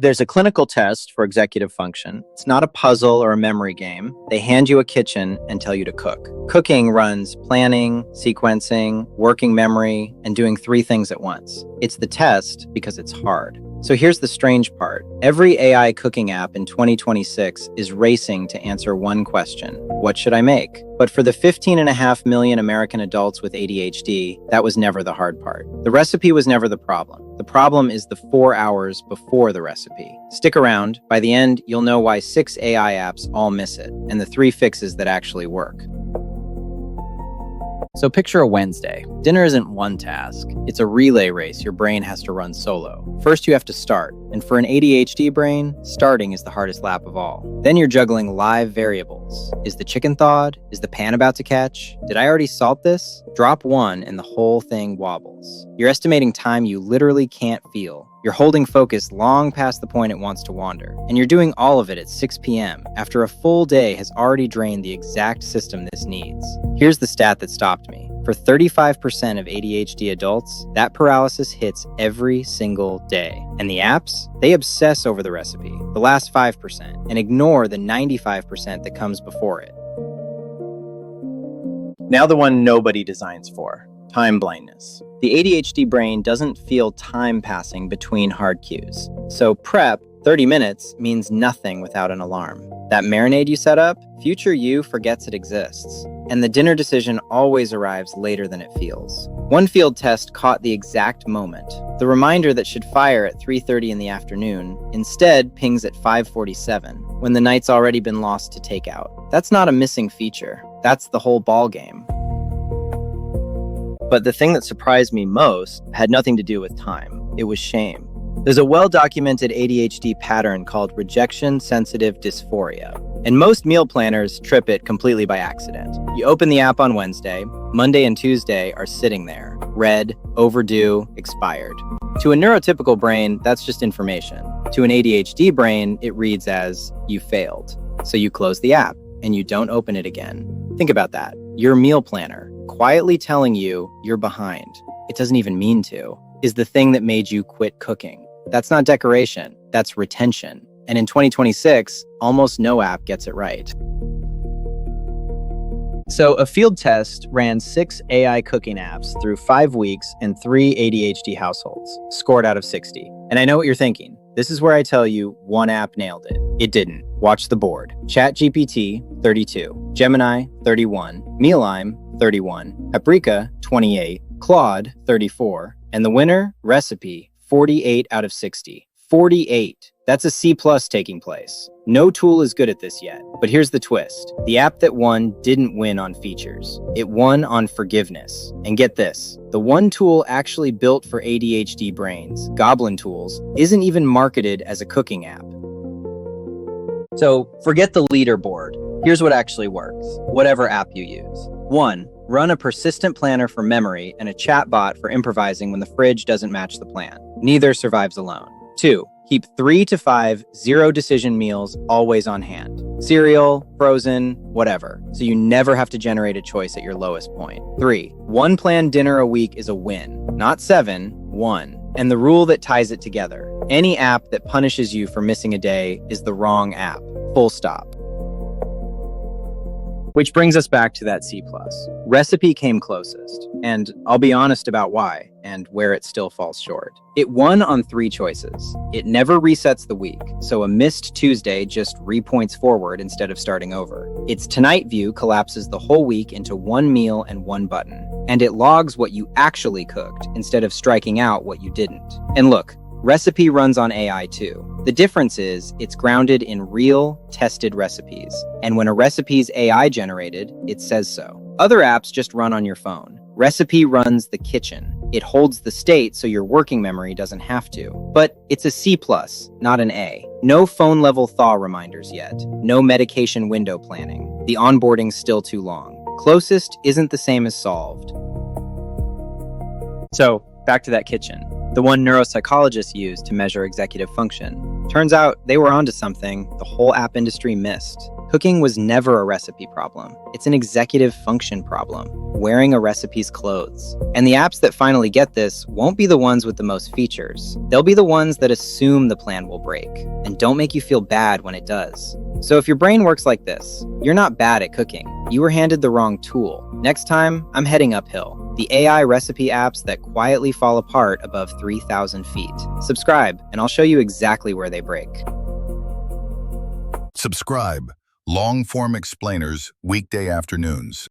There's a clinical test for executive function. It's not a puzzle or a memory game. They hand you a kitchen and tell you to cook. Cooking runs planning, sequencing, working memory, and doing 3 things at once. It's the test because it's hard. So here's the strange part. Every AI cooking app in 2026 is racing to answer one question: what should I make? But for the 15.5 million American adults with ADHD, that was never the hard part. The recipe was never the problem. The problem is the 4 hours before the recipe. Stick around. By the end, you'll know why 6 AI apps all miss it, and the 3 fixes that actually work. So picture a Wednesday. Dinner isn't one task. It's a relay race your brain has to run solo. First, you have to start. And for an ADHD brain, starting is the hardest lap of all. Then you're juggling live variables. Is the chicken thawed? Is the pan about to catch? Did I already salt this? Drop one and the whole thing wobbles. You're estimating time you literally can't feel. You're holding focus long past the point it wants to wander. And you're doing all of it at 6 p.m. after a full day has already drained the exact system this needs. Here's the stat that stopped me. For 35% of ADHD adults, that paralysis hits every single day. And the apps? They obsess over the recipe, the last 5%, and ignore the 95% that comes before it. Now the one nobody designs for: time blindness. The ADHD brain doesn't feel time passing between hard cues. So prep, 30 minutes, means nothing without an alarm. That marinade you set up, future you forgets it exists. And the dinner decision always arrives later than it feels. One field test caught the exact moment. The reminder that should fire at 3:30 in the afternoon instead pings at 5:47, when the night's already been lost to takeout. That's not a missing feature. That's the whole ball game. But the thing that surprised me most had nothing to do with time. It was shame. There's a well-documented ADHD pattern called rejection-sensitive dysphoria, and most meal planners trip it completely by accident. You open the app on Wednesday, Monday and Tuesday are sitting there, red, overdue, expired. To a neurotypical brain, that's just information. To an ADHD brain, it reads as, you failed. So you close the app, and you don't open it again. Think about that. Your meal planner, quietly telling you you're behind, it doesn't even mean to, is the thing that made you quit cooking. That's not decoration, that's retention. And in 2026, almost no app gets it right. So a field test ran 6 AI cooking apps through 5 weeks in 3 ADHD households, scored out of 60. And I know what you're thinking. This is where I tell you one app nailed it. It didn't. Watch the board. ChatGPT, 32. Gemini, 31. Mealime, 31. Paprika, 28. Claude, 34. And the winner, Recipy, 48 out of 60. 48. That's a C+ taking place. No tool is good at this yet. But here's the twist. The app that won didn't win on features. It won on forgiveness. And get this, the one tool actually built for ADHD brains, Goblin Tools, isn't even marketed as a cooking app. So forget the leaderboard. Here's what actually works, whatever app you use. 1. Run a persistent planner for memory and a chatbot for improvising when the fridge doesn't match the plan. Neither survives alone. 2. Keep 3 to 5 zero-decision meals always on hand. Cereal, frozen, whatever, so you never have to generate a choice at your lowest point. 3. One planned dinner a week is a win. Not 7, 1. And the rule that ties it together. Any app that punishes you for missing a day is the wrong app. Full stop. Which brings us back to that C+. Recipy came closest, and I'll be honest about why and where it still falls short. It won on 3 choices. It never resets the week, so a missed Tuesday just repoints forward instead of starting over. Its Tonight view collapses the whole week into one meal and one button, and it logs what you actually cooked instead of striking out what you didn't. And look, Recipy runs on AI too. The difference is it's grounded in real, tested recipes. And when a recipe's AI generated, it says so. Other apps just run on your phone. Recipy runs the kitchen. It holds the state so your working memory doesn't have to. But it's a C+, not an A. No phone-level thaw reminders yet. No medication window planning. The onboarding's still too long. Closest isn't the same as solved. So, back to that kitchen. The one neuropsychologists use to measure executive function. Turns out they were onto something the whole app industry missed. Cooking was never a recipe problem. It's an executive function problem, wearing a recipe's clothes. And the apps that finally get this won't be the ones with the most features. They'll be the ones that assume the plan will break and don't make you feel bad when it does. So if your brain works like this, you're not bad at cooking. You were handed the wrong tool. Next time, I'm heading uphill. The AI recipe apps that quietly fall apart above 3,000 feet. Subscribe, and I'll show you exactly where they break. Subscribe. Long-form explainers, weekday afternoons.